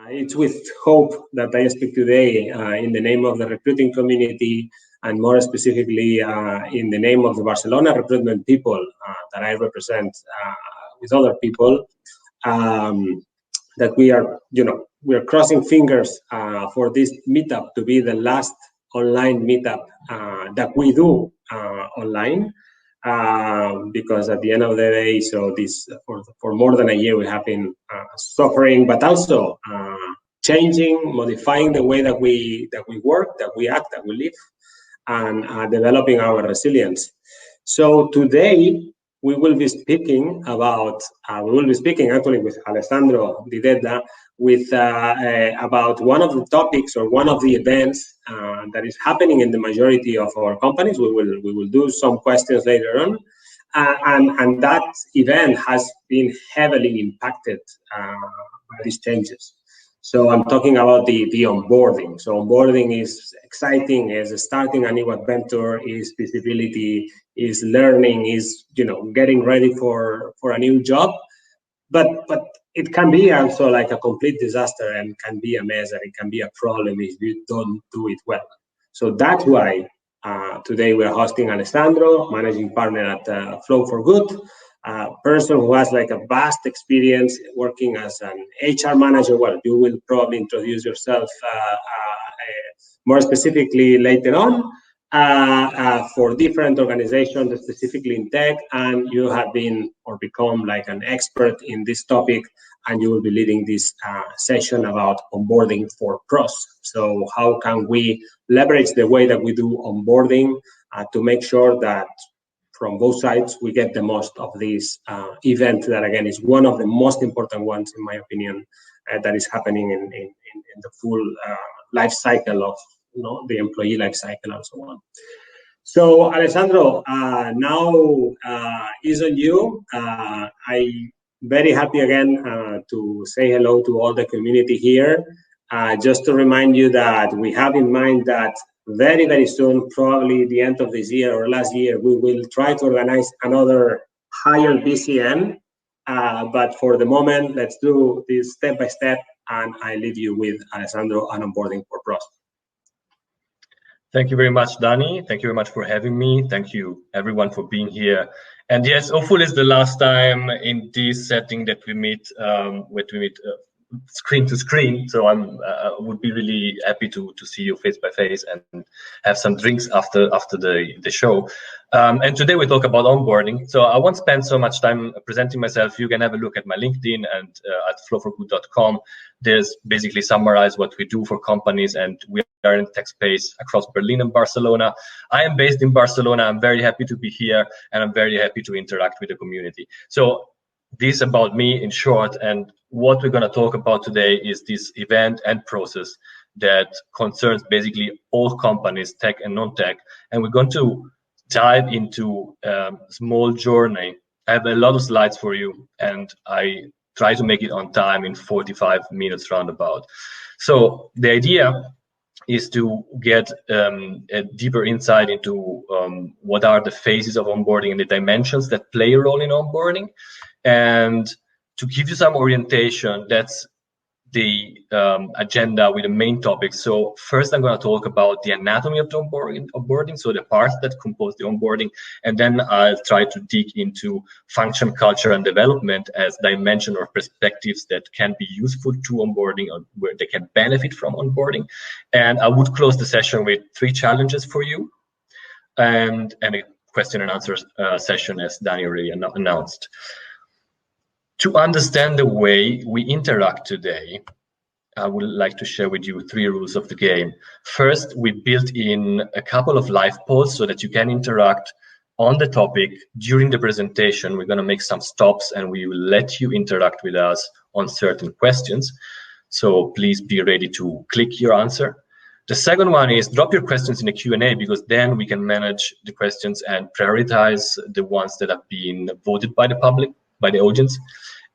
It's with hope that I speak today in the name of the recruiting community, and more specifically in the name of the Barcelona recruitment people that I represent with other people, that we are crossing fingers for this meetup to be the last online meetup that we do online. Because at the end of the day, so this for more than a year we have been suffering, but also changing, modifying the way that we work, that we act, that we live, and developing our resilience. So today we will be speaking about actually with Alessandro di Dedda with about one of the topics or one of the events that is happening in the majority of our companies. We will do some questions later on, and that event has been heavily impacted by these changes. So I'm talking about the onboarding. So onboarding is exciting, is starting a new adventure, is visibility, is learning, is getting ready for a new job, but it can be also like a complete disaster and can be a mess, and it can be a problem if you don't do it well. So that's why today we're hosting Alessandro, managing partner at Flow for Good, a person who has like a vast experience working as an HR manager. Well, you will probably introduce yourself more specifically later on for different organizations, specifically in tech, and you have been or become like an expert in this topic, and you will be leading this session about onboarding for pros. So how can we leverage the way that we do onboarding to make sure that from both sides we get the most of this event that, again, is one of the most important ones, in my opinion, that is happening in the full life cycle of the employee life cycle and so on. So Alessandro, now is on you. I'm very happy again to say hello to all the community here. Just to remind you that we have in mind that very, very soon, probably the end of this year or last year, we will try to organize another higher BCN. But for the moment, let's do this step by step, and I leave you with Alessandro on onboarding for pros. Thank you very much, Dani. Thank you very much for having me. Thank you, everyone, for being here. And yes, hopefully it's the last time in this setting that we meet, screen to screen. So I would be really happy to see you face by face and have some drinks after the show. And today we talk about onboarding. So I won't spend so much time presenting myself. You can have a look at my LinkedIn and at flowforgood.com. There's basically summarize what we do for companies, and we are in tech space across Berlin and Barcelona. I am based in Barcelona. I'm very happy to be here, and I'm very happy to interact with the community. So this about me in short, and what we're going to talk about today is this event and process that concerns basically all companies, tech and non-tech, and we're going to dive into a small journey. I have a lot of slides for you, and I try to make it on time in 45 minutes roundabout. So the idea is to get a deeper insight into what are the phases of onboarding and the dimensions that play a role in onboarding. And to give you some orientation, that's the agenda with the main topics. So first I'm going to talk about the anatomy of the onboarding, so the parts that compose the onboarding, and then I'll try to dig into function, culture, and development as dimension or perspectives that can be useful to onboarding or where they can benefit from onboarding. And I would close the session with 3 challenges for you and a question and answer session, as Dani already announced. To understand the way we interact today, I would like to share with you 3 rules of the game. First, we built in a couple of live polls so that you can interact on the topic during the presentation. We're going to make some stops and we will let you interact with us on certain questions. So please be ready to click your answer. The second one is drop your questions in the Q&A, because then we can manage the questions and prioritize the ones that have been voted by the public, by the audience.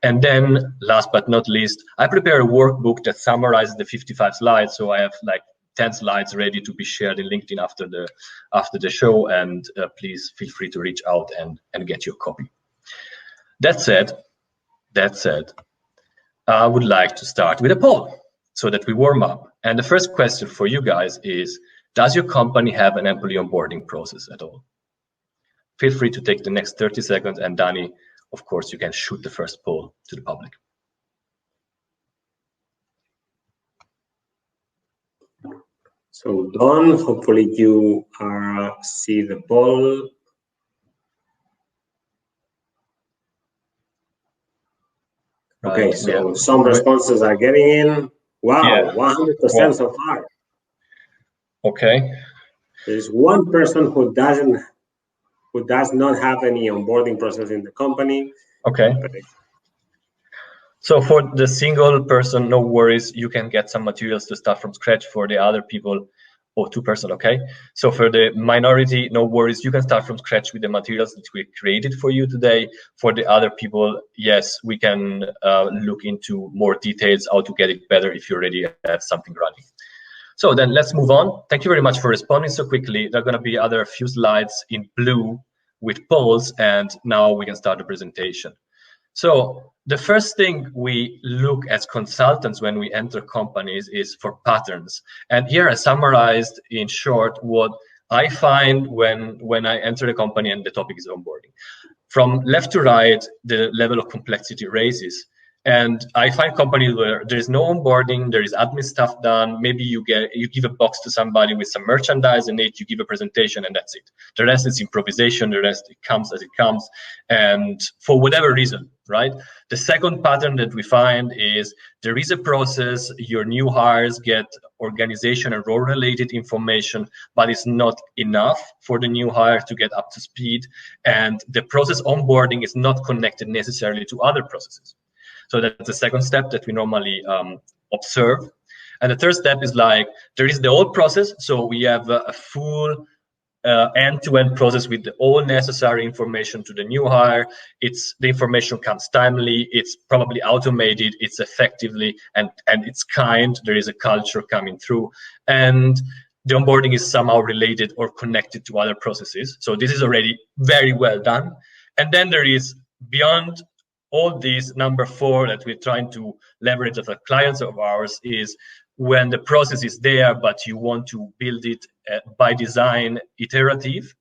And then last but not least, I prepare a workbook that summarizes the 55 slides. So I have like 10 slides ready to be shared in LinkedIn after the show. And please feel free to reach out and get your copy. That said, I would like to start with a poll. so that we warm up. And the first question for you guys is, does your company have an employee onboarding process at all? Feel free to take the next 30 seconds, and Dani, of course, you can shoot the first poll to the public. So Don, hopefully you see the poll. Okay, so some responses are getting in. Wow, 100% so far. Okay. There's one person who does not have any onboarding process in the company. Okay. So for the single person, no worries. You can get some materials to start from scratch. For the other people, or 2%, okay? So for the minority, no worries. You can start from scratch with the materials that we created for you today. For the other people, yes, we can look into more details, how to get it better if you already have something running. So then let's move on. Thank you very much for responding so quickly. There are going to be other few slides in blue with polls, and now we can start the presentation. So the first thing we look as consultants when we enter companies is for patterns. And here I summarized in short what I find when I enter a company and the topic is onboarding. From left to right, the level of complexity raises. And I find companies where there is no onboarding, there is admin stuff done. Maybe you give a box to somebody with some merchandise in it, you give a presentation, and that's it. The rest is improvisation, the rest it comes as it comes, and for whatever reason, right? The second pattern that we find is there is a process, your new hires get organization and role-related information, but it's not enough for the new hire to get up to speed, and the process onboarding is not connected necessarily to other processes. So that's the second step that we normally observe. And the third step is like, there is the old process. So we have a full end-to-end process with all necessary information to the new hire. The information comes timely, it's probably automated, it's effectively, and it's kind. There is a culture coming through. And the onboarding is somehow related or connected to other processes. So this is already very well done. And then there is, beyond all these, number 4 that we're trying to leverage as a clients of ours is when the process is there, but you want to build it by design iterative,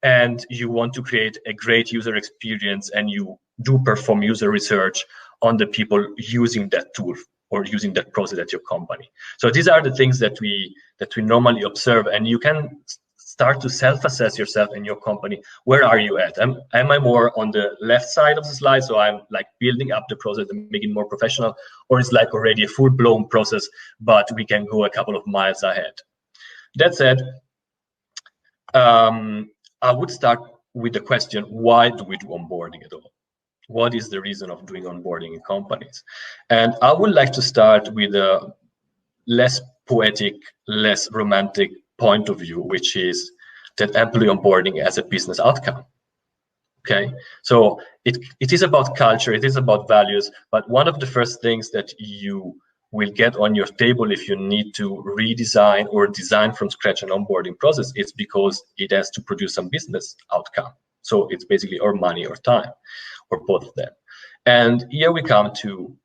and you want to create a great user experience, and you do perform user research on the people using that tool or using that process at your company. So these are the things that we normally observe, and you can start to self-assess yourself and your company. Where are you at? Am I more on the left side of the slide, so I'm like building up the process and making it more professional, or it's like already a full-blown process, but we can go a couple of miles ahead? That said, I would start with the question, why do we do onboarding at all? What is the reason of doing onboarding in companies? And I would like to start with a less poetic, less romantic point of view, which is that employee onboarding as a business outcome. Okay, so it is about culture, it is about values, but one of the first things that you will get on your table if you need to redesign or design from scratch an onboarding process is because it has to produce some business outcome. So it's basically or money or time, or both of them. And here we come to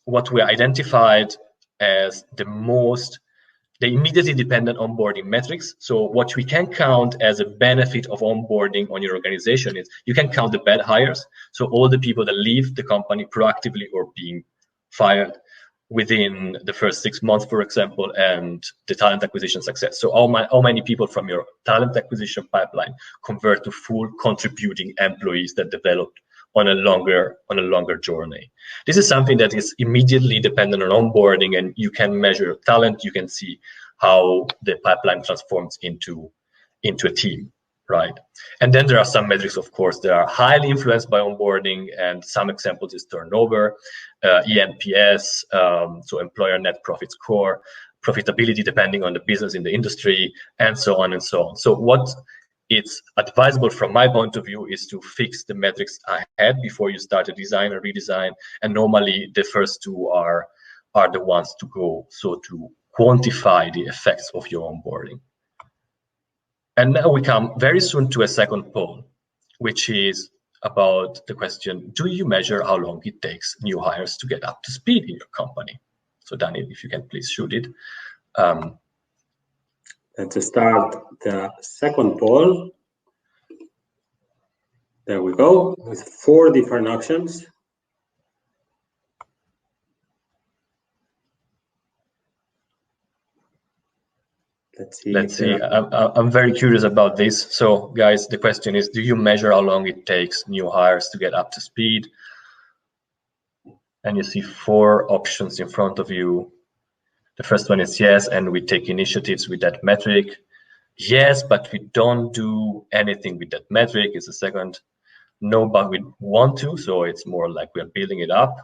what we identified as the immediately dependent onboarding metrics. So what we can count as a benefit of onboarding on your organization is you can count the bad hires. So all the people that leave the company proactively or being fired within the first 6 months, for example, and the talent acquisition success. So how many people from your talent acquisition pipeline convert to full contributing employees that developed on a longer journey. This is something that is immediately dependent on onboarding, and you can measure talent. You can see how the pipeline transforms into a team, right? And then there are some metrics, of course, that are highly influenced by onboarding, and some examples is turnover, ENPS, so employer net profit score, profitability depending on the business in the industry, and so on and so on. So what it's advisable from my point of view is to fix the metrics ahead before you start a design or redesign. And normally the first two are the ones to go, so to quantify the effects of your onboarding. And now we come very soon to a second poll, which is about the question, do you measure how long it takes new hires to get up to speed in your company? So Dani, if you can please shoot it. Let's start the second poll. There we go, with 4 different options. Let's see. I'm very curious about this. So guys, the question is, do you measure how long it takes new hires to get up to speed? And you see 4 options in front of you. The first one is yes, and we take initiatives with that metric. Yes, but we don't do anything with that metric is the second. No, but we want to, so it's more like we're building it up.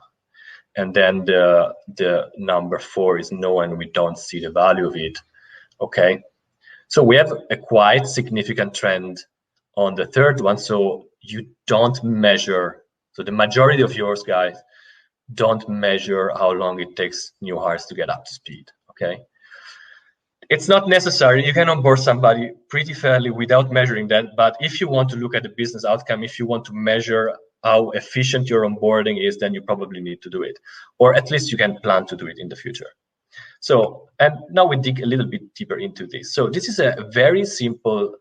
And then the number 4 is no, and we don't see the value of it. Okay, so we have a quite significant trend on the third one. So you don't measure, so the majority of yours guys don't measure how long it takes new hires to get up to speed. Okay, it's not necessary. You can onboard somebody pretty fairly without measuring that. But if you want to look at the business outcome, if you want to measure how efficient your onboarding is, then you probably need to do it, or at least you can plan to do it in the future. So, and now we dig a little bit deeper into this. So this is a very simple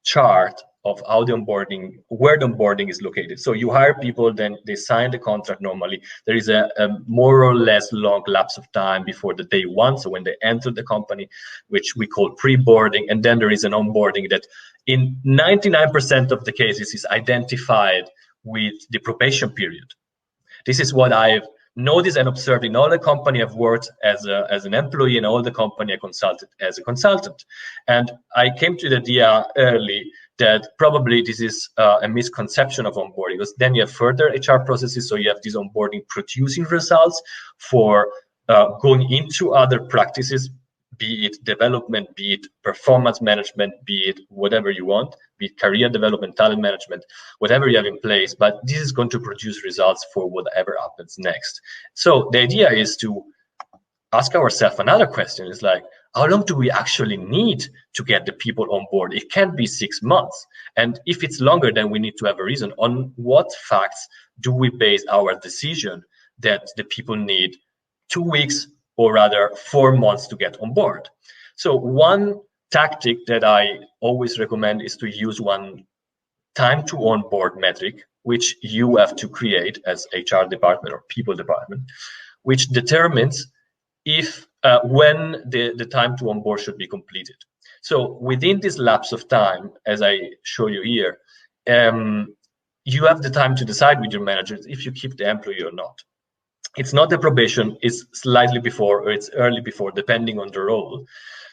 chart of how the onboarding, where the onboarding is located. So you hire people, then they sign the contract normally. There is a more or less long lapse of time before the day one, so when they enter the company, which we call pre-boarding, and then there is an onboarding that in 99% of the cases is identified with the probation period. This is what I've noticed and observed in all the company I've worked as an employee, and all the company I consulted as a consultant. And I came to the idea early that probably this is a misconception of onboarding, because then you have further HR processes. So you have this onboarding producing results for going into other practices, be it development, be it performance management, be it whatever you want, be it career development, talent management, whatever you have in place. But this is going to produce results for whatever happens next. So the idea is to ask ourselves another question. Is like, how long do we actually need to get the people on board? It can't be 6 months. And if it's longer, then we need to have a reason. On what facts do we base our decision that the people need 2 weeks or rather 4 months to get on board? So one tactic that I always recommend is to use one time to onboard metric, which you have to create as HR department or people department, which determines if when the time to onboard should be completed. So within this lapse of time, as I show you here, you have the time to decide with your managers if you keep the employee or not. It's not the probation, it's slightly before or it's early before, depending on the role.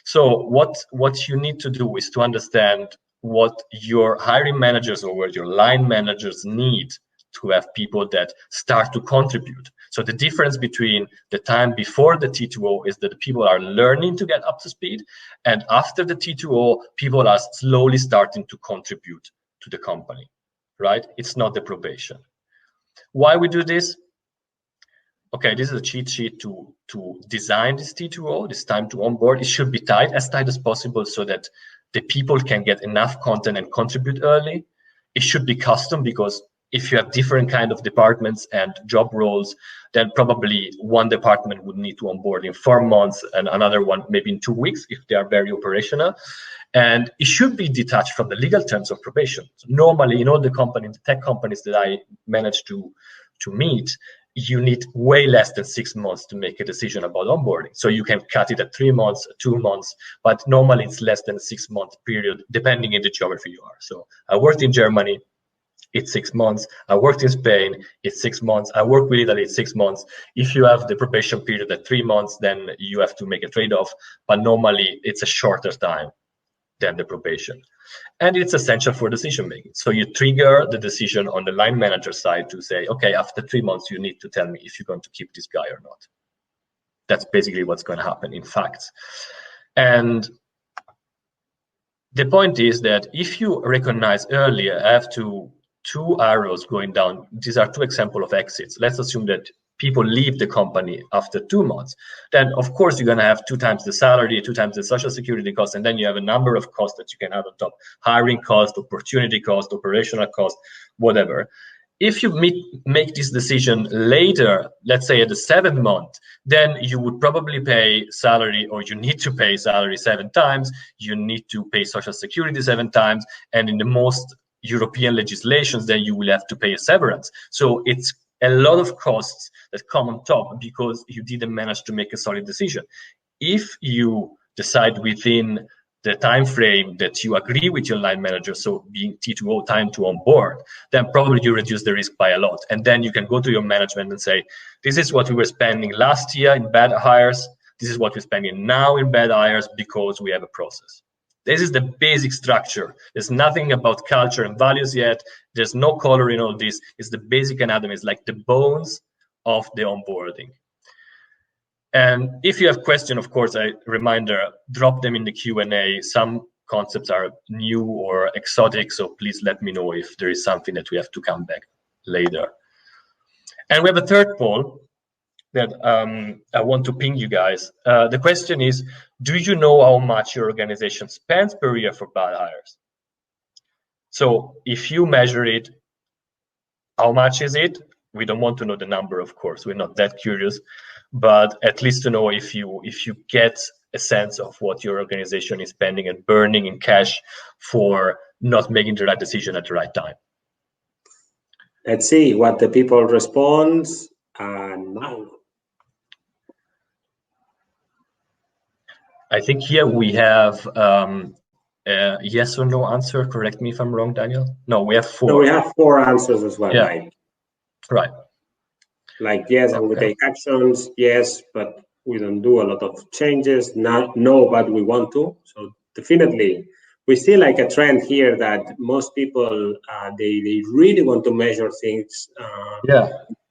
So what you need to do is to understand what your hiring managers or what your line managers need to have people that start to contribute. So the difference between the time before the T2O is that the people are learning to get up to speed, and after the T2O, people are slowly starting to contribute to the company, right? It's not the probation. Why we do this? Okay, this is a cheat sheet to design this T2O, this time to onboard. It should be tight, as tight as possible, so that the people can get enough content and contribute early. It should be custom, because if you have different kind of departments and job roles, then probably one department would need to onboard in 4 months and another one maybe in 2 weeks if they are very operational. And it should be detached from the legal terms of probation. So normally, in all the companies, tech companies that I managed to meet, you need way less than 6 months to make a decision about onboarding. So you can cut it at 3 months, 2 months, but normally it's less than a 6 month period, depending on the geography you are. So I worked in Germany, it's 6 months. I worked in Spain, it's 6 months. I worked with Italy, it's 6 months. If you have the probation period at 3 months, then you have to make a trade-off, but normally it's a shorter time than the probation. And it's essential for decision making. So you trigger the decision on the line manager side to say, okay, after 3 months, you need to tell me if you're going to keep this guy or not. That's basically what's going to happen in fact. And the point is that if you recognize earlier, I have two arrows going down. These are 2 examples of exits. Let's assume that people leave the company after 2 months. Then, of course, you're going to have 2 times the salary, 2 times the social security cost, and then you have a number of costs that you can add on top. Hiring cost, opportunity cost, operational cost, whatever. If you make this decision later, let's say at the 7th month, then you would probably pay salary, or you need to pay salary 7 times. You need to pay social security 7 times. And in the most European legislations, then you will have to pay a severance. So it's a lot of costs that come on top because you didn't manage to make a solid decision. If you decide within the time frame that you agree with your line manager, so being T2O, time to onboard, then probably you reduce the risk by a lot. And then you can go to your management and say, this is what we were spending last year in bad hires. This is what we're spending now in bad hires because we have a process. This is the basic structure. There's nothing about culture and values yet. There's no color in all this. It's the basic anatomy. It's like the bones of the onboarding. And if you have questions, of course, a reminder, drop them in the Q&A. Some concepts are new or exotic, so please let me know if there is something that we have to come back later. And we have a third poll that I want to ping you guys. The question is, do you know how much your organization spends per year for bad hires? So if you measure it, how much is it? We don't want to know the number, of course. We're not that curious, but at least to know if you get a sense of what your organization is spending and burning in cash for not making the right decision at the right time. Let's see what the people respond now. I think here we have yes or no answer. Correct me if I'm wrong, Daniel. No, we have 4. No, we have 4 answers as well, yeah. Right. Like, yes, and we take actions, yes, but we don't do a lot of changes. No, but we want to. So definitely, we see like a trend here that most people, they really want to measure things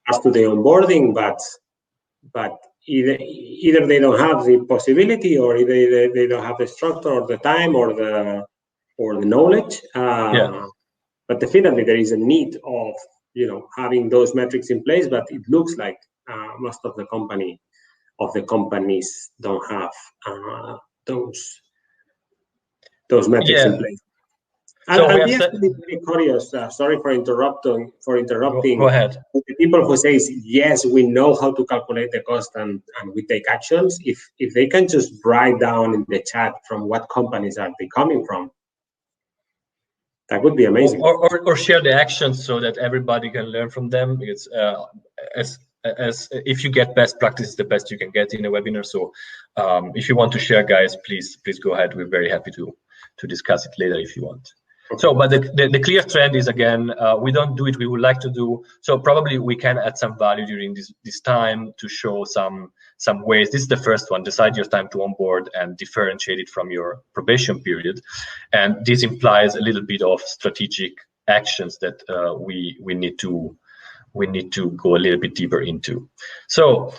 as to the onboarding, but either they don't have the possibility, or either they don't have the structure or the time or the knowledge. But definitely there is a need of having those metrics in place, but it looks like most of the companies don't have those metrics in place. So I'll be actually very curious. Sorry for interrupting. Go ahead. The people who says yes, we know how to calculate the cost and we take actions. If they can just write down in the chat from what companies are they coming from, that would be amazing. Or share the actions so that everybody can learn from them. It's as if you get best practice, the best you can get in a webinar. So if you want to share, guys, please go ahead. We're very happy to discuss it later if you want. So, but the clear trend is, again, we don't do it. We would like to do. So probably we can add some value during this time to show some ways. This is the first one. Decide your time to onboard and differentiate it from your probation period. And this implies a little bit of strategic actions that we need to go a little bit deeper into. So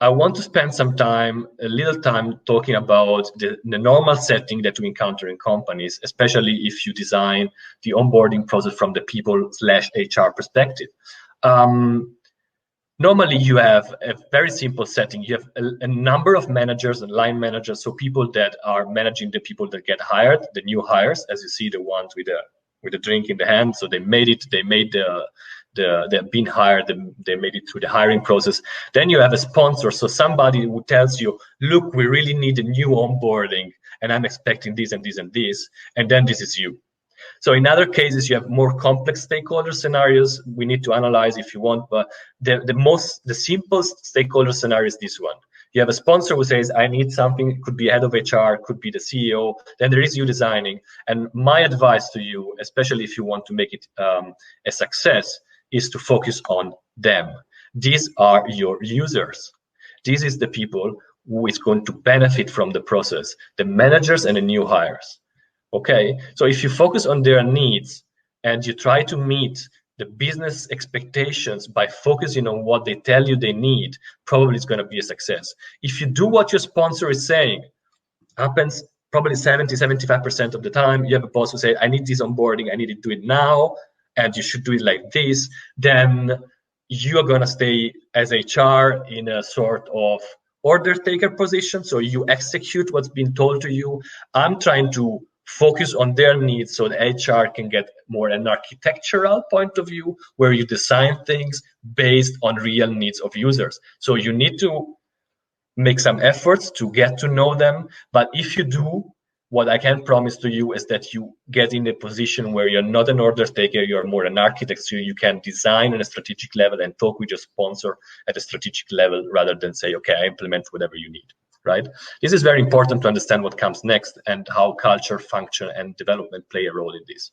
I want to spend a little time talking about the normal setting that we encounter in companies, especially if you design the onboarding process from the people/HR perspective. Normally, you have a very simple setting. You have a number of managers and line managers, so people that are managing the people that get hired, the new hires, as you see, the ones with a drink in the hand. So they made it. They made they've been hired, they made it through the hiring process. Then you have a sponsor, so somebody who tells you, look, we really need a new onboarding, and I'm expecting this and this and this, and then this is you. So in other cases, you have more complex stakeholder scenarios we need to analyze if you want, but the simplest stakeholder scenario is this one. You have a sponsor who says, I need something. It could be head of HR, could be the CEO. Then there is you designing. And my advice to you, especially if you want to make it a success, is to focus on them. These are your users. This is the people who is going to benefit from the process, the managers and the new hires. Okay, so if you focus on their needs and you try to meet the business expectations by focusing on what they tell you they need, probably it's going to be a success. If you do what your sponsor is saying, happens probably 70-75% of the time, you have a boss who say, I need this onboarding, I need to do it now, and you should do it like this, then you are going to stay as HR in a sort of order taker position. So you execute what's been told to you. I'm trying to focus on their needs so the HR can get more an architectural point of view where you design things based on real needs of users. So you need to make some efforts to get to know them, but if you do, what I can promise to you is that you get in a position where you're not an order taker, you're more an architect, so you can design on a strategic level and talk with your sponsor at a strategic level rather than say, okay, I implement whatever you need, right? This is very important to understand what comes next and how culture, function, and development play a role in this.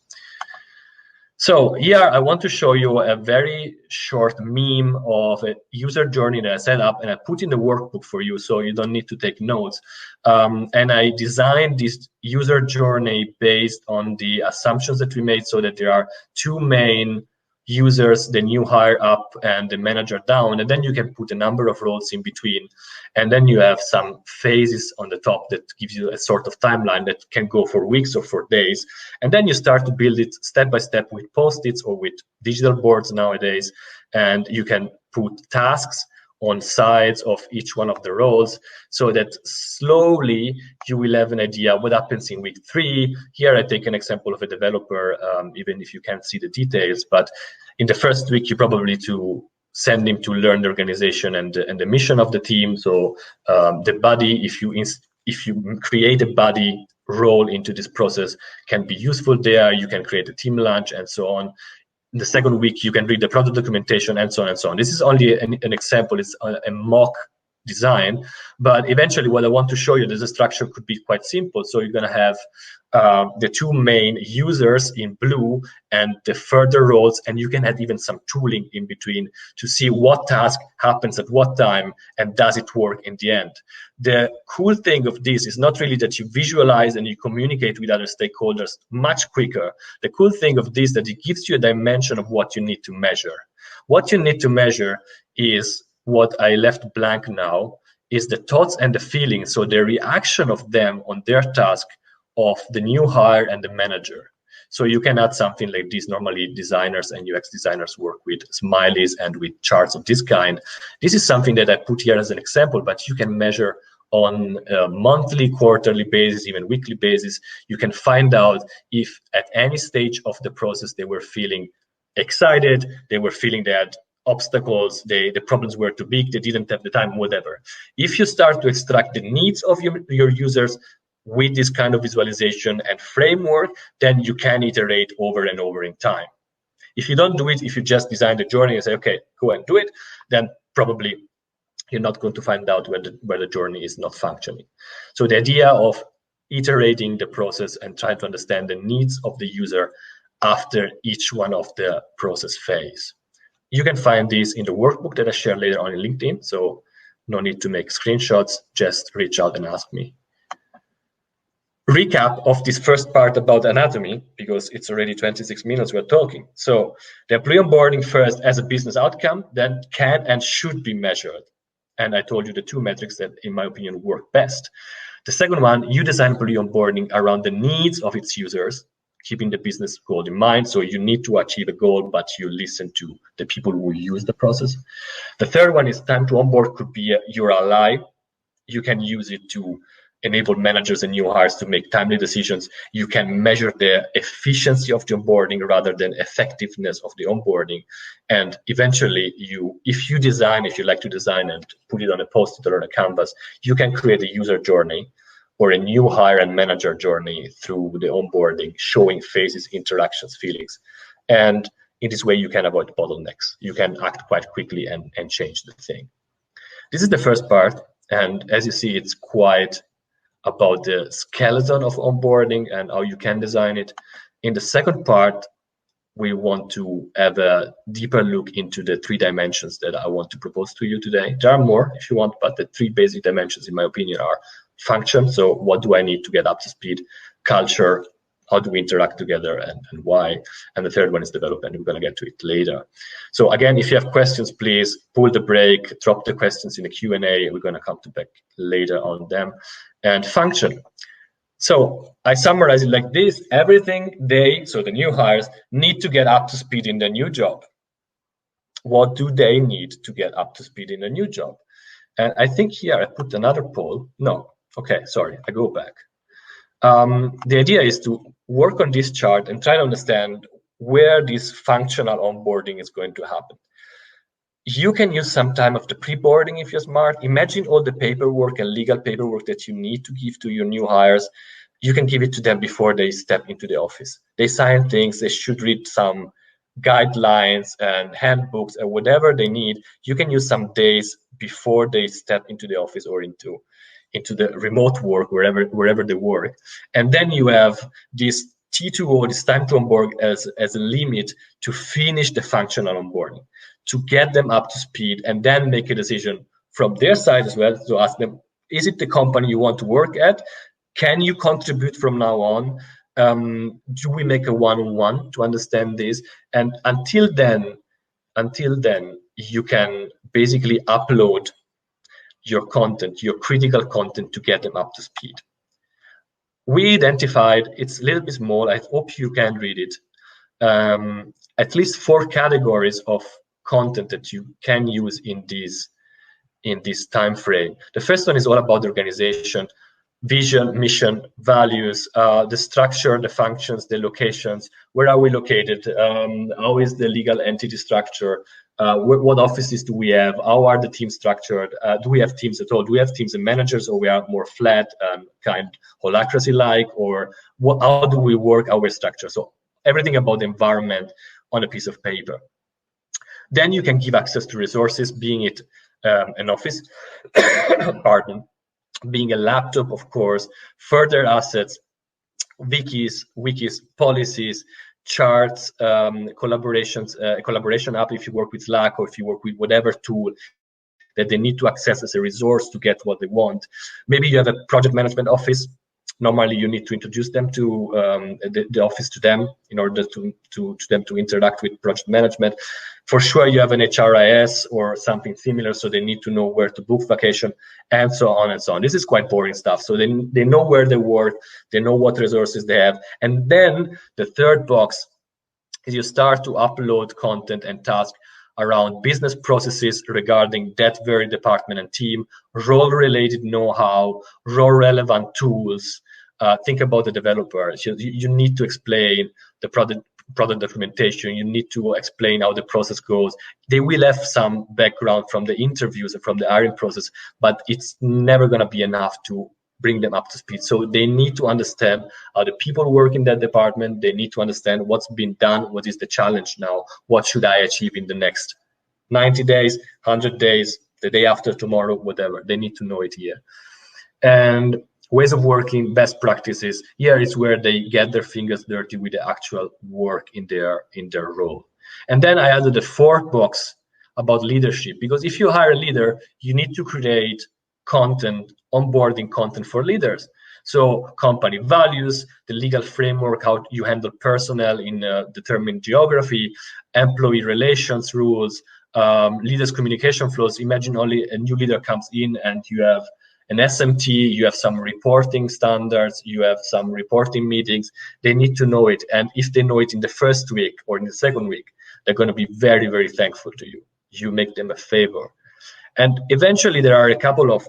So here I want to show you a very short meme of a user journey that I set up and I put in the workbook for you so you don't need to take notes. And I designed this user journey based on the assumptions that we made so that there are two main users, the new hire up and the manager down, and then you can put a number of roles in between. And then you have some phases on the top that gives you a sort of timeline that can go for weeks or for days. And then you start to build it step by step with post-its or with digital boards nowadays. And you can put tasks on sides of each one of the roles so that slowly you will have an idea what happens in week 3. Here I take an example of a developer, even if you can't see the details, but in the first week you probably need to send him to learn the organization and the mission of the team. So the body, if you create a body role into this process, can be useful there. You can create a team lunch and so on. In the second week, you can read the product documentation and so on and so on. This is only an example. It's a mock design, but eventually what I want to show you, the structure could be quite simple. So you're going to have the two main users in blue and the further roles, and you can add even some tooling in between to see what task happens at what time and does it work in the end. The cool thing of this is not really that you visualize and you communicate with other stakeholders much quicker. The cool thing of this is that it gives you a dimension of what you need to measure. What you need to measure is what I left blank now, is the thoughts and the feelings, so the reaction of them on their task of the new hire and the manager. So you can add something like this. Normally designers and UX designers work with smileys and with charts of this kind. This is something that I put here as an example, but you can measure on a monthly, quarterly basis, even weekly basis. You can find out if at any stage of the process they were feeling excited, they were feeling that obstacles, the problems were too big, they didn't have the time, whatever. If you start to extract the needs of your users with this kind of visualization and framework, then you can iterate over and over in time. If you don't do it, if you just design the journey and say, okay, go and do it, then probably you're not going to find out where the journey is not functioning. So the idea of iterating the process and trying to understand the needs of the user after each one of the process phase. You can find this in the workbook that I share later on in LinkedIn. So no need to make screenshots, just reach out and ask me. Recap of this first part about anatomy, because it's already 26 minutes we're talking. So the employee onboarding first as a business outcome, then can and should be measured. And I told you the two metrics that, in my opinion, work best. The second one, you design employee onboarding around the needs of its users, keeping the business goal in mind. So you need to achieve a goal, but you listen to the people who use the process. The third one is time to onboard could be your ally. You can use it to enable managers and new hires to make timely decisions. You can measure the efficiency of the onboarding rather than effectiveness of the onboarding. And eventually, if you like to design and put it on a post-it or on a canvas, you can create a user journey or a new hire and manager journey through the onboarding, showing faces, interactions, feelings. And in this way, you can avoid bottlenecks. You can act quite quickly and change the thing. This is the first part. And as you see, it's quite about the skeleton of onboarding and how you can design it. In the second part, we want to have a deeper look into the 3 dimensions that I want to propose to you today. There are more if you want, but the 3 basic dimensions, in my opinion, are function. So what do I need to get up to speed? Culture, how do we interact together and why? And the third one is development. We're going to get to it later. So again, if you have questions, please pull the break, drop the questions in the Q&A. We're going to come back later on them. And function. So I summarize it like this. Everything so the new hires, need to get up to speed in their new job. What do they need to get up to speed in a new job? And I think here I put another poll. No, okay, sorry, I go back. The idea is to work on this chart and try to understand where this functional onboarding is going to happen. You can use some time of the pre-boarding if you're smart. Imagine all the paperwork and legal paperwork that you need to give to your new hires. You can give it to them before they step into the office. They sign things, they should read some guidelines and handbooks or whatever they need. You can use some days before they step into the office or into the remote work, wherever they work. And then you have this T2O, this time to onboard, as a limit to finish the functional onboarding, to get them up to speed, and then make a decision from their side as well to ask them, is it the company you want to work at? Can you contribute from now on? Do we make a one-on-one to understand this? And until then, you can basically upload your content, your critical content, to get them up to speed. We identified, it's a little bit small, I hope you can read it, at least 4 categories of content that you can use in this time frame. The first one is all about the organization, vision, mission, values, the structure, the functions, the locations. Where are we located? How is the legal entity structure? What offices do we have? How are the teams structured? Do we have teams at all? Do we have teams and managers, or we are more flat, kind holacracy-like, or how do we work our structure? So everything about the environment on a piece of paper. Then you can give access to resources, being it an office, pardon, being a laptop, of course, further assets, wikis, policies, charts, collaborations, collaboration app if you work with Slack, or if you work with whatever tool that they need to access as a resource to get what they want. Maybe you have a project management office. Normally you need to introduce them to the office to them in order to them to interact with project management. For sure you have an HRIS or something similar, so they need to know where to book vacation, and so on and so on. This is quite boring stuff. So they know where they work, they know what resources they have. And then the third box is you start to upload content and tasks around business processes regarding that very department and team, role-related know-how, role-relevant tools. Think about the developers. You need to explain the product documentation. You need to explain how the process goes. They will have some background from the interviews and from the hiring process, but it's never going to be enough to bring them up to speed. So they need to understand how the people work in that department. They need to understand what's been done, what is the challenge now, what should I achieve in the next 90 days, 100 days, the day after tomorrow, whatever. They need to know it here. And ways of working, best practices. Here is where they get their fingers dirty with the actual work in their role. And then I added the fourth box about leadership, because if you hire a leader, you need to create content, onboarding content for leaders. So company values, the legal framework, how you handle personnel in determined geography, employee relations rules, leaders' communication flows. Imagine only a new leader comes in and you have an SMT, you have some reporting standards, you have some reporting meetings. They need to know it. And if they know it in the first week or in the second week, they're going to be very, very thankful to you. You make them a favor. And eventually there are a couple of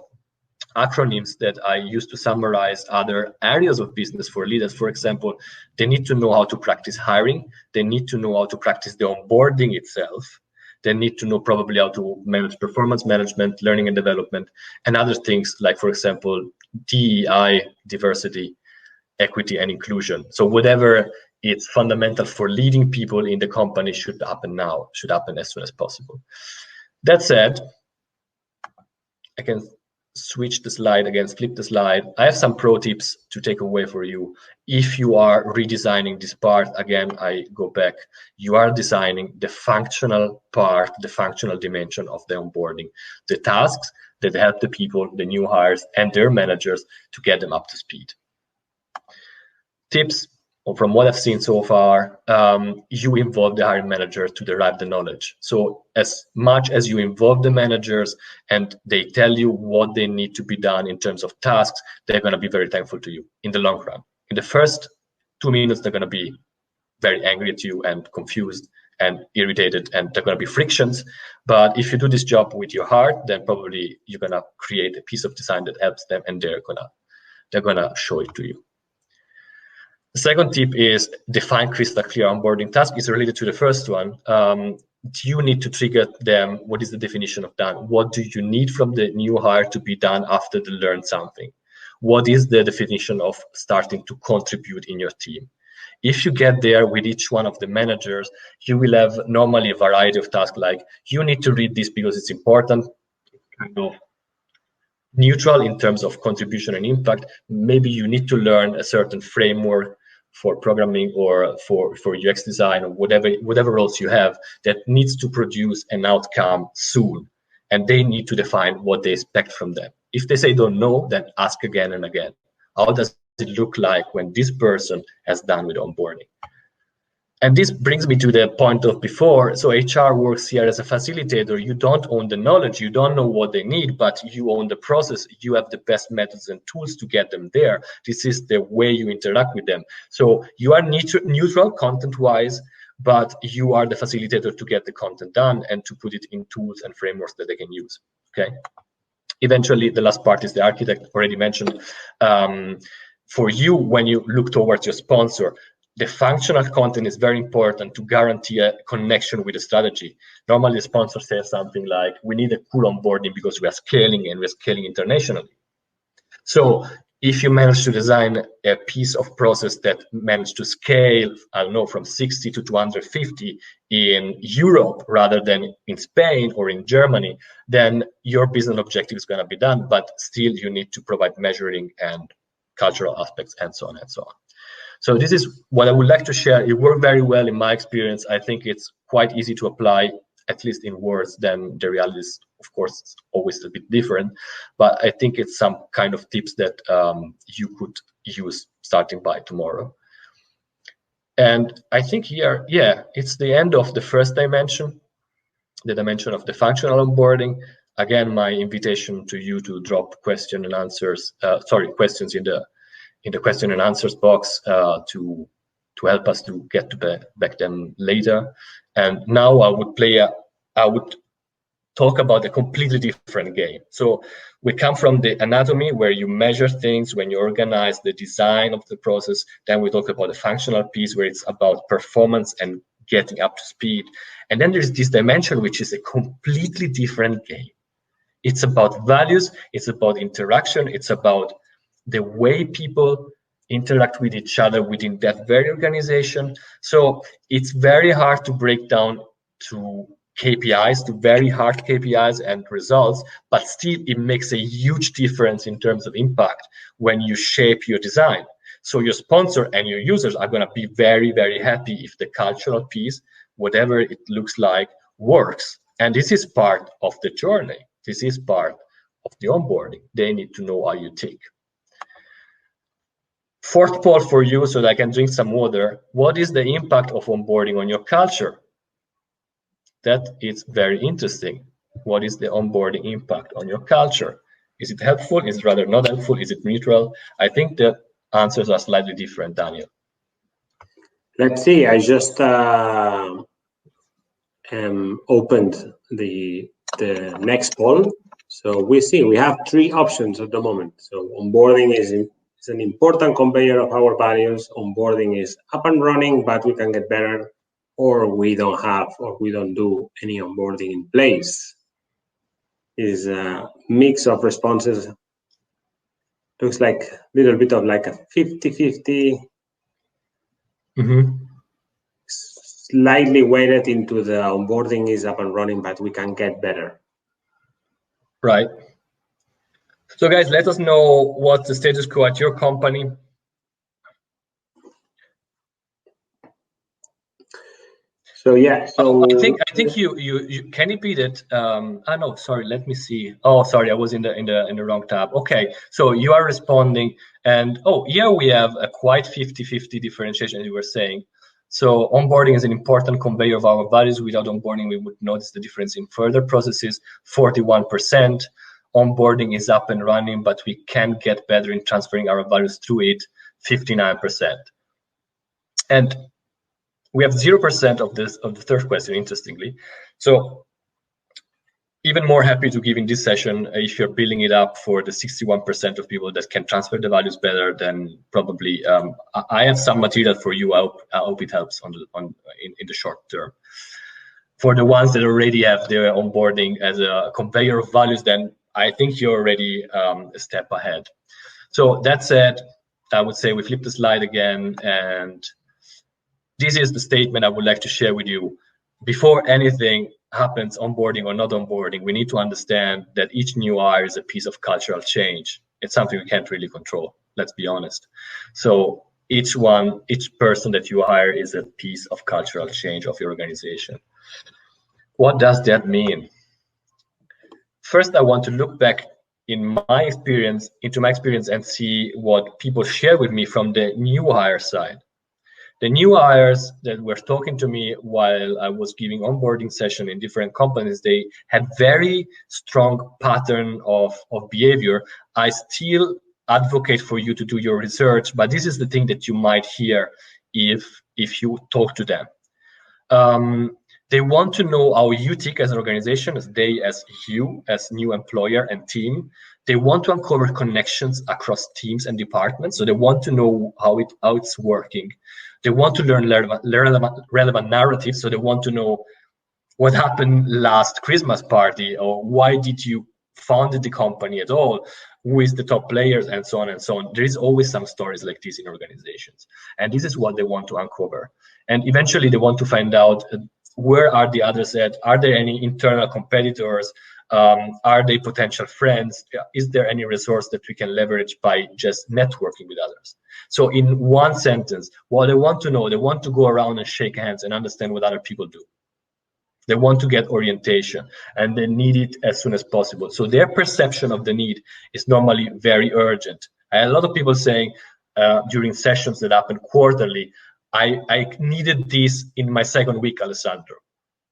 acronyms that I use to summarize other areas of business for leaders. For example, they need to know how to practice hiring. They need to know how to practice the onboarding itself. They need to know probably how to manage performance management, learning and development, and other things like, for example, DEI, diversity, equity, and inclusion. So whatever it's fundamental for leading people in the company should happen now, should happen as soon as possible. That said, I can switch the slide again, flip the slide. I have some pro tips to take away for you. If you are redesigning this part, again, I go back, you are designing the functional part, the functional dimension of the onboarding, the tasks that help the people, the new hires and their managers to get them up to speed. Tips, from what I've seen so far, you involve the hiring manager to derive the knowledge. So as much as you involve the managers and they tell you what they need to be done in terms of tasks, they're going to be very thankful to you in the long run. In the first 2 minutes, they're going to be very angry at you and confused and irritated, and there are going to be frictions. But if you do this job with your heart, then probably you're going to create a piece of design that helps them, and they're gonna show it to you. The second tip is define crystal clear onboarding task. It's related to the first one. You need to trigger them. What is the definition of done? What do you need from the new hire to be done after they learn something? What is the definition of starting to contribute in your team? If you get there with each one of the managers, you will have normally a variety of tasks, like you need to read this because it's important, kind of neutral in terms of contribution and impact. Maybe you need to learn a certain framework for programming or for UX design, or whatever roles you have that needs to produce an outcome soon, and they need to define what they expect from them. If they say don't know, then ask again and again. How does it look like when this person has done with onboarding? And this brings me to the point of before. So HR works here as a facilitator. You don't own the knowledge. You don't know what they need, but you own the process. You have the best methods and tools to get them there. This is the way you interact with them. So you are neutral content-wise, but you are the facilitator to get the content done and to put it in tools and frameworks that they can use, okay? Eventually, the last part is the architect, already mentioned. For you, when you look towards your sponsor, the functional content is very important to guarantee a connection with the strategy. Normally, the sponsor says something like, we need a cool onboarding because we are scaling and we're scaling internationally. So if you manage to design a piece of process that managed to scale, I don't know, from 60 to 250 in Europe rather than in Spain or in Germany, then your business objective is going to be done, but still you need to provide measuring and cultural aspects and so on and so on. So this is what I would like to share. It worked very well in my experience. I think it's quite easy to apply, at least in words. Then the reality is, of course, it's always a bit different. But I think it's some kind of tips that you could use starting by tomorrow. And I think here, yeah, it's the end of the first dimension, the dimension of the functional onboarding. Again, my invitation to you to drop questions in the question and answers box to help us to get back them later. And now I would talk about a completely different game. So we come from the anatomy, where you measure things, when you organize the design of the process. Then we talk about the functional piece, where it's about performance and getting up to speed. And then there's this dimension, which is a completely different game. It's about values, it's about interaction, it's about the way people interact with each other within that very organization. So it's very hard to break down to KPIs, to very hard KPIs and results, but still it makes a huge difference in terms of impact when you shape your design. So your sponsor and your users are going to be very, very happy if the cultural piece, whatever it looks like, works. And this is part of the journey. This is part of the onboarding. They need to know how you tick. Fourth poll for you, so that I can drink some water. What is the impact of onboarding on your culture? That is very interesting. What is the onboarding impact on your culture? Is it helpful? Is it rather not helpful? Is it neutral? I think the answers are slightly different, Daniel. Let's see. I just opened the next poll. So we have three options at the moment. So onboarding is an important conveyor of our values. Onboarding is up and running, but we can get better, or we don't have, or we don't do any onboarding in place. Is a mix of responses. Looks like a little bit of like a 50-50. Slightly weighted into the onboarding is up and running, but we can get better. Right. So guys, let us know what's the status quo at your company. So yeah. So I think you can you repeat it? No, sorry. Let me see. Oh, sorry, I was in the wrong tab. Okay, so you are responding, and here we have a quite 50-50 differentiation, as you were saying. So onboarding is an important conveyor of our values. Without onboarding, we would notice the difference in further processes. 41%. Onboarding is up and running, but we can get better in transferring our values through it. 59%. And we have 0% of the third question, interestingly. So even more happy to give in this session. If you're building it up for the 61% of people that can transfer the values better, then probably I have some material for you. I hope it helps in the short term. For the ones that already have their onboarding as a conveyor of values, then I think you're already a step ahead. So that said, I would say we flip the slide again, and this is the statement I would like to share with you. Before anything happens, onboarding or not onboarding, we need to understand that each new hire is a piece of cultural change. It's something we can't really control, let's be honest. So each person that you hire is a piece of cultural change of your organization. What does that mean? First, I want to look back into my experience and see what people share with me from the new hire side. The new hires that were talking to me while I was giving onboarding session in different companies, they had very strong pattern of behavior. I still advocate for you to do your research, but this is the thing that you might hear if you talk to them. They want to know how you think as an organization, as you, as new employer and team. They want to uncover connections across teams and departments. So they want to know how it's working. They want to learn relevant narratives. So they want to know what happened last Christmas party, or why did you founded the company at all, who is the top players, and so on and so on. There is always some stories like this in organizations. And this is what they want to uncover. And eventually they want to find out where are the others at? Are there any internal competitors? Are they potential friends? Is there any resource that we can leverage by just networking with others? So in one sentence, what they want to know, they want to go around and shake hands and understand what other people do. They want to get orientation, and they need it as soon as possible. So their perception of the need is normally very urgent. I had a lot of people saying during sessions that happen quarterly, I needed this in my second week, Alessandro.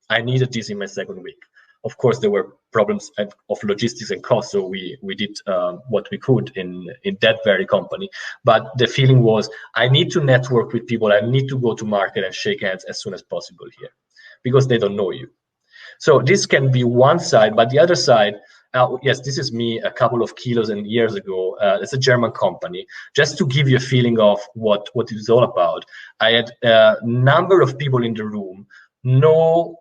I needed this in my second week. Of course, there were problems of logistics and cost, so we did what we could in that very company. But the feeling was, I need to network with people. I need to go to market and shake hands as soon as possible here, because they don't know you. So this can be one side, but the other side, yes, this is me a couple of kilos and years ago. It's a German company. Just to give you a feeling of what it is all about, I had a number of people in the room, no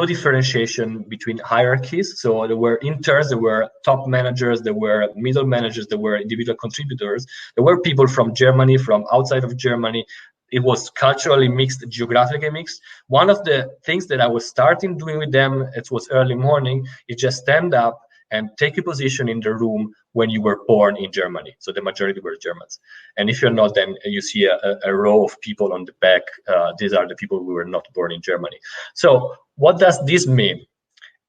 differentiation between hierarchies. So there were interns, there were top managers, there were middle managers, there were individual contributors. There were people from Germany, from outside of Germany. It was culturally mixed, geographically mixed. One of the things that I was starting doing with them, it was early morning, is just stand up and take a position in the room when you were born in Germany. So the majority were Germans. And if you're not, then you see a row of people on the back. These are the people who were not born in Germany. So what does this mean?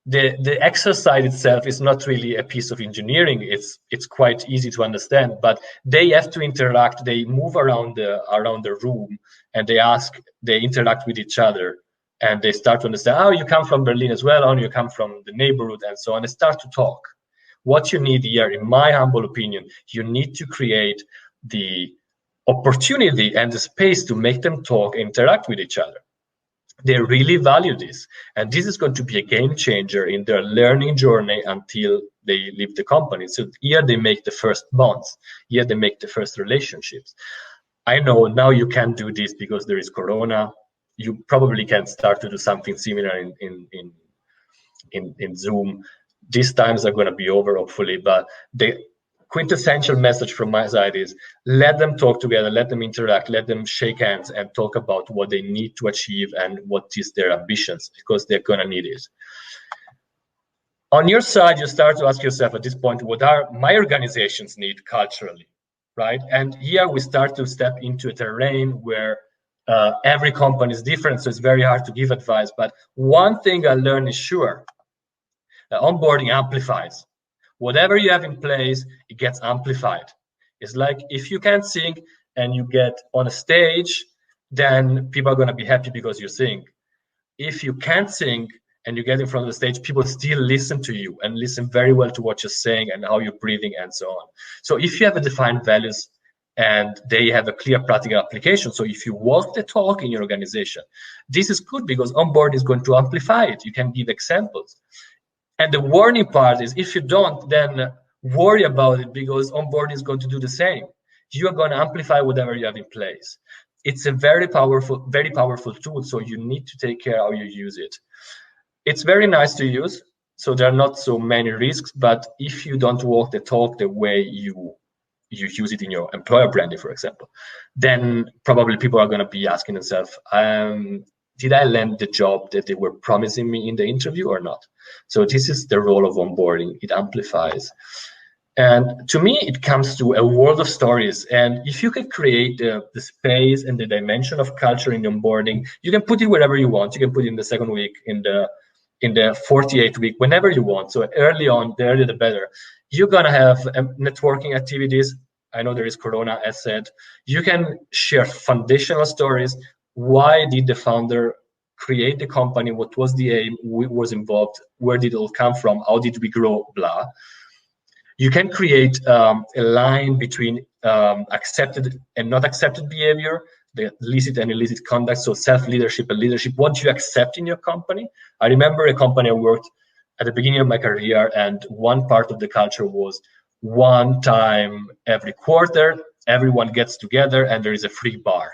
The exercise itself is not really a piece of engineering. It's quite easy to understand, but they have to interact. They move around the room, and they interact with each other, and they start to understand, oh, you come from Berlin as well, or you come from the neighborhood, and so on. They start to talk. What you need here, in my humble opinion, you need to create the opportunity and the space to make them talk, interact with each other. They really value this, and this is going to be a game changer in their learning journey until they leave the company. So here they make the first bonds, here they make the first relationships. I know now you can't do this because there is Corona. You probably can start to do something similar in Zoom. These times are going to be over, hopefully, but the quintessential message from my side is let them talk together, let them interact, let them shake hands and talk about what they need to achieve and what is their ambitions, because they're going to need it. On your side, you start to ask yourself at this point, what are my organizations need culturally, right? And here we start to step into a terrain where every company is different, so it's very hard to give advice. But one thing I learned is sure, onboarding amplifies. Whatever you have in place, it gets amplified. It's like if you can't sing and you get on a stage, then people are going to be happy because you sing. If you can't sing and you get in front of the stage, people still listen to you and listen very well to what you're saying and how you're breathing and so on. So if you have a defined values and they have a clear practical application, so if you walk the talk in your organization, this is good because onboarding is going to amplify it. You can give examples. And the warning part is, if you don't, then worry about it, because onboarding is going to do the same. You are going to amplify whatever you have in place. It's a very powerful tool, so you need to take care how you use it. It's very nice to use, so there are not so many risks, but if you don't walk the talk the way you use it in your employer branding, for example, then probably people are going to be asking themselves, did I land the job that they were promising me in the interview or not? So this is the role of onboarding. It amplifies. And to me, it comes to a world of stories. And if you can create the space and the dimension of culture in onboarding, you can put it wherever you want. You can put it in the second week, in the 48th week, whenever you want. So early on, the earlier the better. You're gonna have networking activities. I know there is Corona, as said. You can share foundational stories. Why did the founder create the company? What was the aim? Who was involved? Where did it all come from? How did we grow? Blah. You can create a line between accepted and not accepted behavior, the licit and illicit conduct, so self-leadership and leadership. What do you accept in your company? I remember a company I worked at the beginning of my career, and one part of the culture was one time every quarter, everyone gets together and there is a free bar.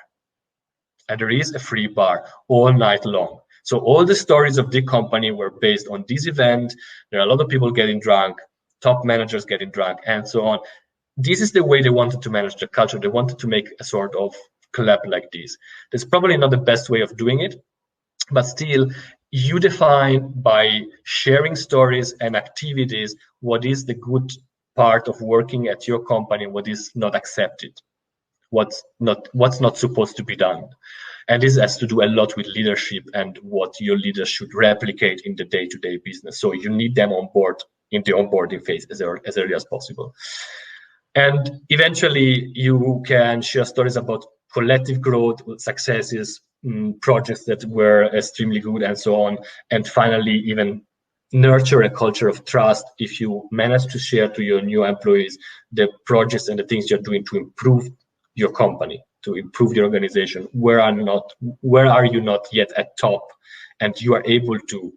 And there is a free bar all night long. So all the stories of the company were based on this event. There are a lot of people getting drunk, top managers getting drunk, and so on. This is the way they wanted to manage the culture. They wanted to make a sort of club like this. That's probably not the best way of doing it, but still, you define by sharing stories and activities what is the good part of working at your company, what is not accepted, what's not supposed to be done. And this has to do a lot with leadership and what your leaders should replicate in the day-to-day business. So you need them on board in the onboarding phase as early as possible. And eventually you can share stories about collective growth, successes, projects that were extremely good, and so on. And finally, even nurture a culture of trust if you manage to share to your new employees the projects and the things you're doing to improve your company, to improve your organization. Where are you not yet at top, and you are able to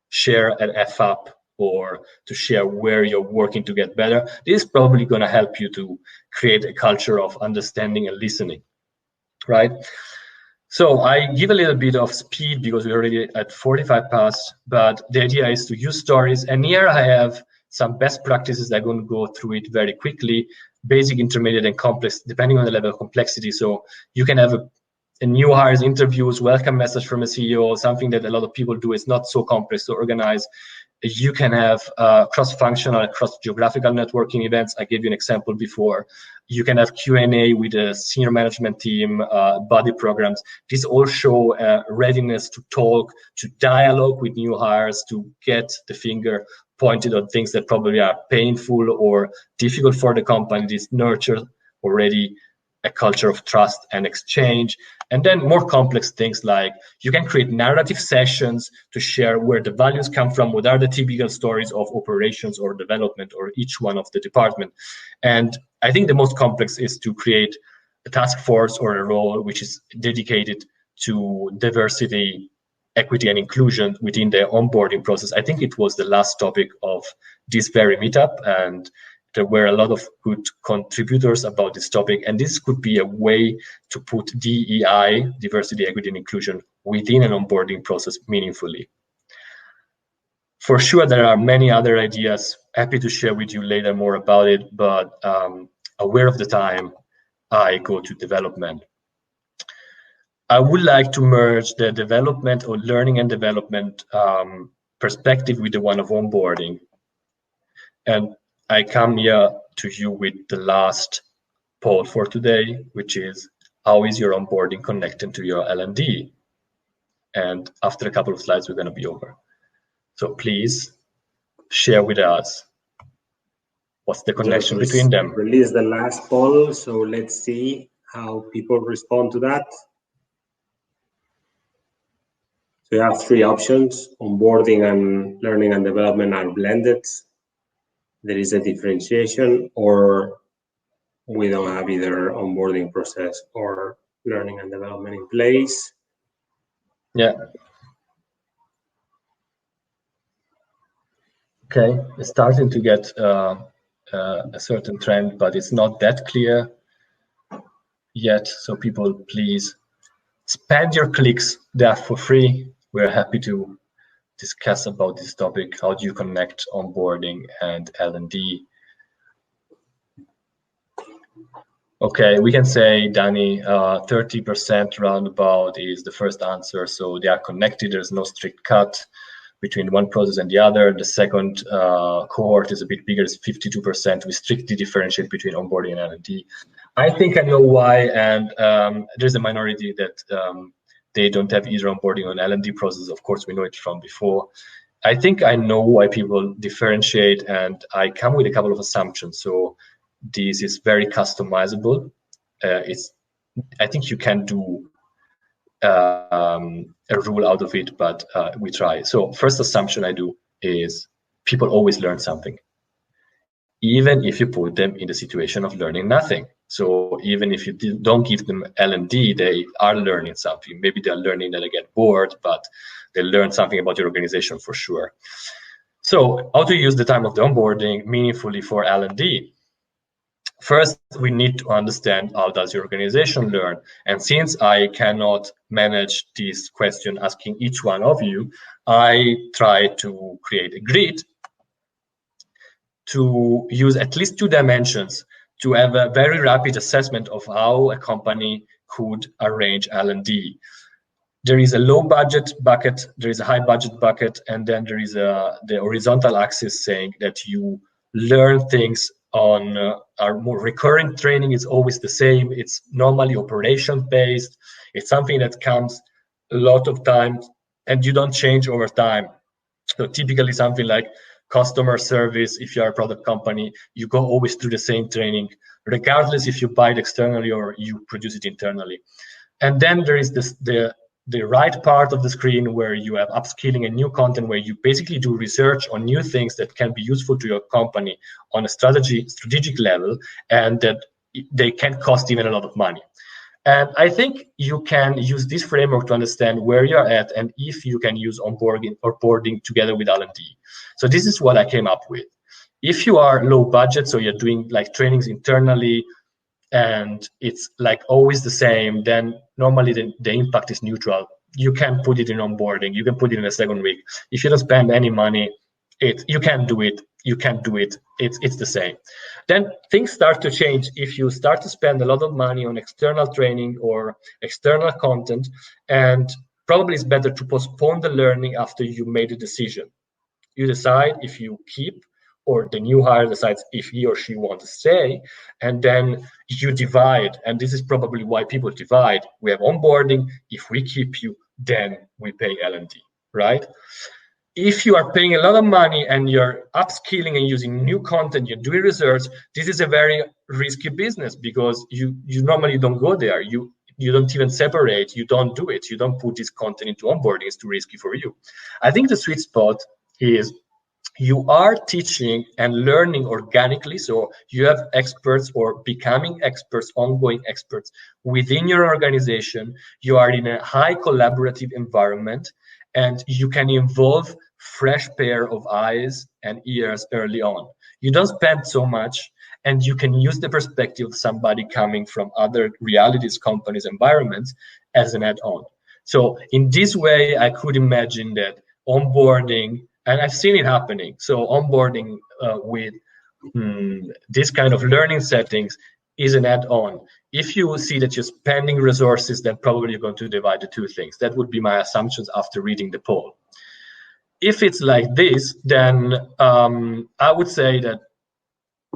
share an F up or to share where you're working to get better. This is probably going to help you to create a culture of understanding and listening, right? So I give a little bit of speed because we're already at 45 past, but the idea is to use stories. And here I have some best practices. I'm going to go through it very quickly, basic, intermediate, and complex, depending on the level of complexity. So you can have a new hires interviews, welcome message from a CEO, something that a lot of people do. Is not so complex to organize. You can have cross-functional, cross-geographical networking events. I gave you an example before. You can have Q&A with a senior management team, buddy programs. These all show readiness to talk, to dialogue with new hires, to get the finger pointed on things that probably are painful or difficult for the company. This nurture already a culture of trust and exchange. And then more complex things like you can create narrative sessions to share where the values come from, what are the typical stories of operations or development or each one of the department. And I think the most complex is to create a task force or a role which is dedicated to diversity, equity, and inclusion within the onboarding process. I think it was the last topic of this very meetup, and there were a lot of good contributors about this topic, and this could be a way to put DEI, diversity, equity, and inclusion, within an onboarding process meaningfully. For sure, there are many other ideas. Happy to share with you later more about it, but aware of the time, I go to development. I would like to merge the development or learning and development perspective with the one of onboarding. And I come here to you with the last poll for today, which is, how is your onboarding connected to your L&D? And after a couple of slides, we're going to be over. So please share with us what's the connection between them. Release the last poll, so let's see how people respond to that. So you have three options. Onboarding and learning and development are blended. There is a differentiation, or we don't have either onboarding process or learning and development in place. Yeah. Okay, it's starting to get a certain trend, but it's not that clear yet. So people, please spend your clicks. They are for free. We're happy to discuss about this topic. How do you connect onboarding and L&D? Okay, we can say, Dani, 30% roundabout is the first answer. So they are connected. There's no strict cut between one process and the other. The second cohort is a bit bigger, it's 52%. We strictly differentiate between onboarding and L&D. I think I know why, and there's a minority that they don't have either onboarding or L&D process. Of course, we know it from before. I think I know why people differentiate, and I come with a couple of assumptions. So this is very customizable. I think you can do a rule out of it, but we try. So first assumption I do is people always learn something, even if you put them in the situation of learning nothing. So even if you don't give them L&D, they are learning something. Maybe they're learning that they get bored, but they learn something about your organization for sure. So how to use the time of the onboarding meaningfully for L&D? First, we need to understand how does your organization learn. And since I cannot manage this question asking each one of you, I try to create a grid to use at least 2 dimensions to have a very rapid assessment of how a company could arrange L&D. There is a low budget bucket, there is a high budget bucket, and then there is the horizontal axis saying that you learn things on our more recurring training is always the same. It's normally operation based. It's something that comes a lot of times and you don't change over time. So typically something like customer service, if you are a product company, you go always through the same training, regardless if you buy it externally or you produce it internally. And then there is the right part of the screen where you have upskilling and new content, where you basically do research on new things that can be useful to your company on a strategic level, and that they can cost even a lot of money. And I think you can use this framework to understand where you're at and if you can use onboarding together with L&D. So this is what I came up with. If you are low budget, so you're doing like trainings internally, and it's like always the same, then normally the impact is neutral. You can put it in onboarding, you can put it in a second week. If you don't spend any money, you can do it, it's the same. Then things start to change if you start to spend a lot of money on external training or external content, and probably it's better to postpone the learning after you made a decision. You decide if you keep, or the new hire decides if he or she wants to stay, and then you divide. And this is probably why people divide. We have onboarding. If we keep you, then we pay L&D, right? If you are paying a lot of money and you're upskilling and using new content, you're doing research, this is a very risky business because you normally don't go there. You don't even separate, you don't do it. You don't put this content into onboarding, it's too risky for you. I think the sweet spot is you are teaching and learning organically. So you have experts or becoming experts, ongoing experts within your organization. You are in a high collaborative environment, and you can involve fresh pair of eyes and ears early on. You don't spend so much, and you can use the perspective of somebody coming from other realities, companies, environments as an add-on. So in this way, I could imagine that onboarding, and I've seen it happening. So onboarding with this kind of learning settings is an add-on. If you see that you're spending resources, then probably you're going to divide the two things. That would be my assumptions after reading the poll. If it's like this, then I would say that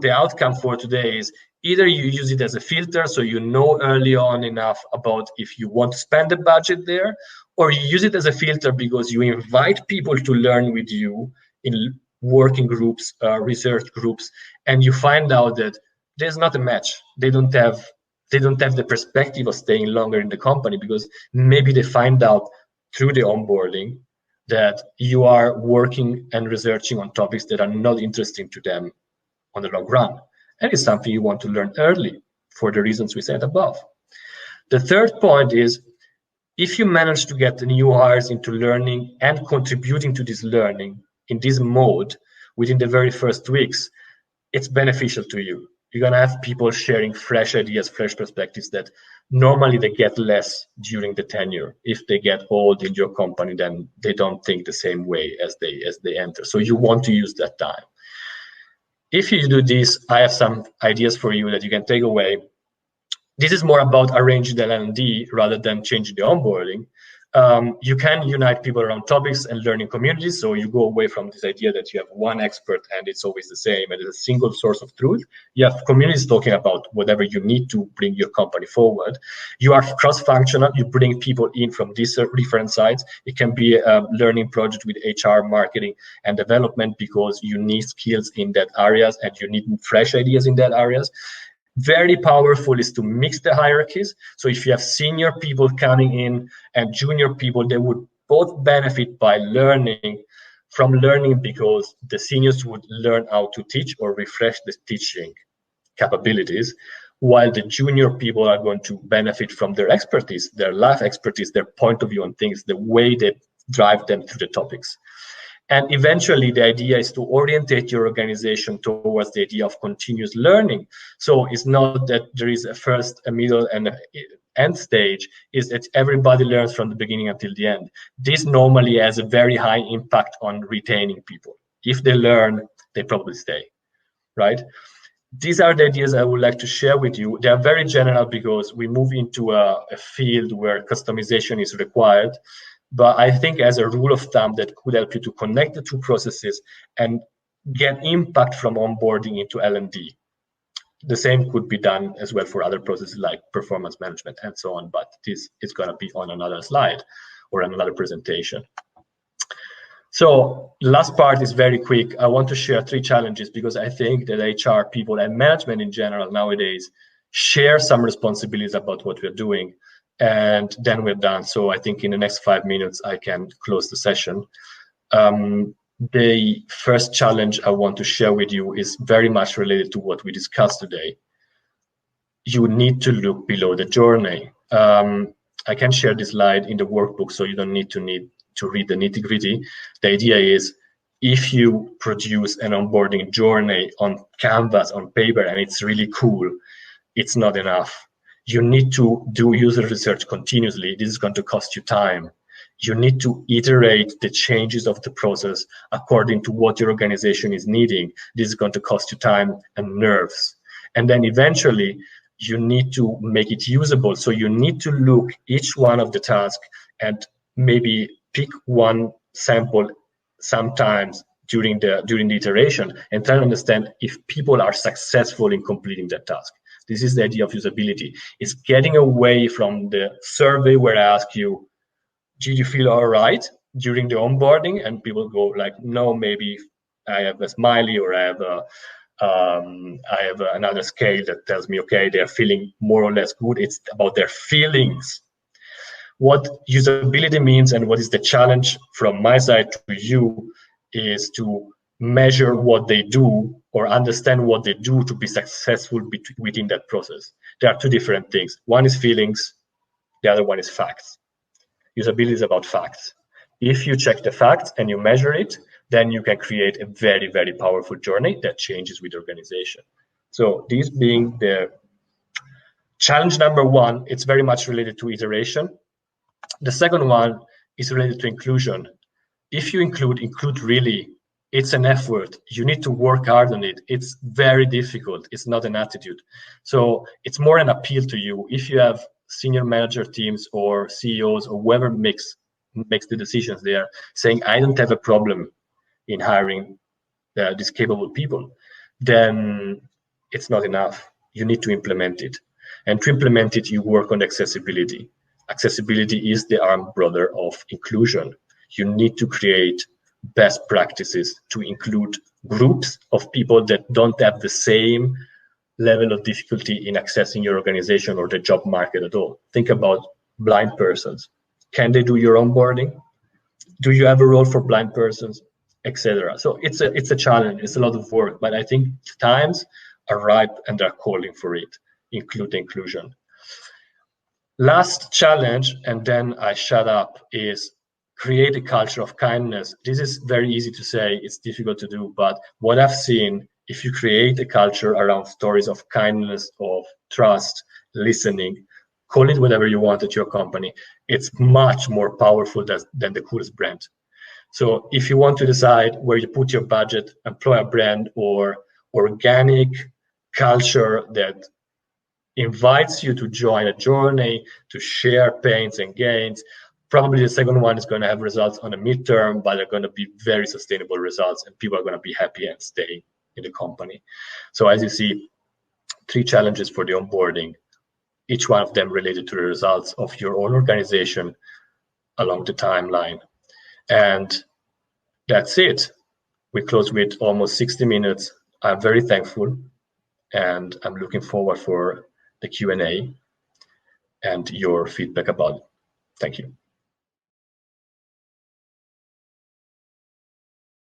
the outcome for today is either you use it as a filter, so you know early on enough about if you want to spend the budget there, or you use it as a filter because you invite people to learn with you in working groups, research groups, and you find out that there's not a match. They don't have the perspective of staying longer in the company because maybe they find out through the onboarding that you are working and researching on topics that are not interesting to them on the long run. And it's something you want to learn early for the reasons we said above. The third point is, if you manage to get the new hires into learning and contributing to this learning in this mode, within the very first weeks, it's beneficial to you. You're going to have people sharing fresh ideas, fresh perspectives that normally they get less during the tenure. If they get old in your company, then they don't think the same way as they enter. So you want to use that time. If you do this, I have some ideas for you that you can take away. This is more about arranging the L&D rather than changing the onboarding. You can unite people around topics and learning communities. So you go away from this idea that you have one expert and it's always the same and it's a single source of truth. You have communities talking about whatever you need to bring your company forward. You are cross-functional. You bring people in from these different sides. It can be a learning project with HR, marketing, and development because you need skills in that areas and you need fresh ideas in that areas. Very powerful is to mix the hierarchies. So if you have senior people coming in and junior people, they would both benefit by learning because the seniors would learn how to teach or refresh the teaching capabilities, while the junior people are going to benefit from their expertise, their life expertise, their point of view on things, the way they drive them through the topics. And eventually, the idea is to orientate your organization towards the idea of continuous learning. So it's not that there is a first, a middle, and an end stage, is that everybody learns from the beginning until the end. This normally has a very high impact on retaining people. If they learn, they probably stay, right? These are the ideas I would like to share with you. They are very general because we move into a field where customization is required. But I think as a rule of thumb that could help you to connect the two processes and get impact from onboarding into L&D. The same could be done as well for other processes like performance management and so on, but this is going to be on another slide or another presentation. So the last part is very quick. I want to share 3 challenges because I think that HR people and management in general nowadays share some responsibilities about what we're doing. And then we're done. So I think in the next 5 minutes, I can close the session. The first challenge I want to share with you is very much related to what we discussed today. You need to look below the journey. I can share this slide in the workbook, so you don't need to read the nitty-gritty. The idea is if you produce an onboarding journey on canvas, on paper, and it's really cool, it's not enough. You need to do user research continuously. This is going to cost you time. You need to iterate the changes of the process according to what your organization is needing. This is going to cost you time and nerves. And then eventually, you need to make it usable. So you need to look each one of the tasks and maybe pick one sample sometimes during the iteration and try to understand if people are successful in completing that task. This is the idea of usability. It's getting away from the survey where I ask you, did you feel all right during the onboarding? And people go like, no, maybe I have a smiley or I have another scale that tells me, okay, they're feeling more or less good. It's about their feelings. What usability means and what is the challenge from my side to you is to measure what they do or understand what they do to be successful within that process. There are 2 different things. One is feelings, the other one is facts. Usability is about facts. If you check the facts and you measure it, then you can create a very, very powerful journey that changes with the organization. So this being the challenge number 1, it's very much related to iteration. The second one is related to inclusion. If you include really, it's an effort. You need to work hard on it. It's very difficult. It's not an attitude. So it's more an appeal to you. If you have senior manager teams or CEOs or whoever makes the decisions there saying, I don't have a problem in hiring these capable people, then it's not enough. You need to implement it. And to implement it, you work on accessibility. Accessibility is the arm brother of inclusion. You need to create best practices to include groups of people that don't have the same level of difficulty in accessing your organization or the job market at all. Think about blind persons. Can they do your onboarding? Do you have a role for blind persons, etc.? So it's a challenge. It's a lot of work, but I think times are ripe and they're calling for it. Include inclusion. Last challenge, and then I shut up, is create a culture of kindness. This is very easy to say, it's difficult to do, but what I've seen, if you create a culture around stories of kindness, of trust, listening, call it whatever you want at your company, it's much more powerful than the coolest brand. So if you want to decide where you put your budget, employer brand or organic culture that invites you to join a journey, to share pains and gains, probably the second one is going to have results on a midterm, but they're going to be very sustainable results, and people are going to be happy and stay in the company. So as you see, 3 challenges for the onboarding, each one of them related to the results of your own organization along the timeline. And that's it. We close with almost 60 minutes. I'm very thankful, and I'm looking forward for the Q&A and your feedback about it. Thank you.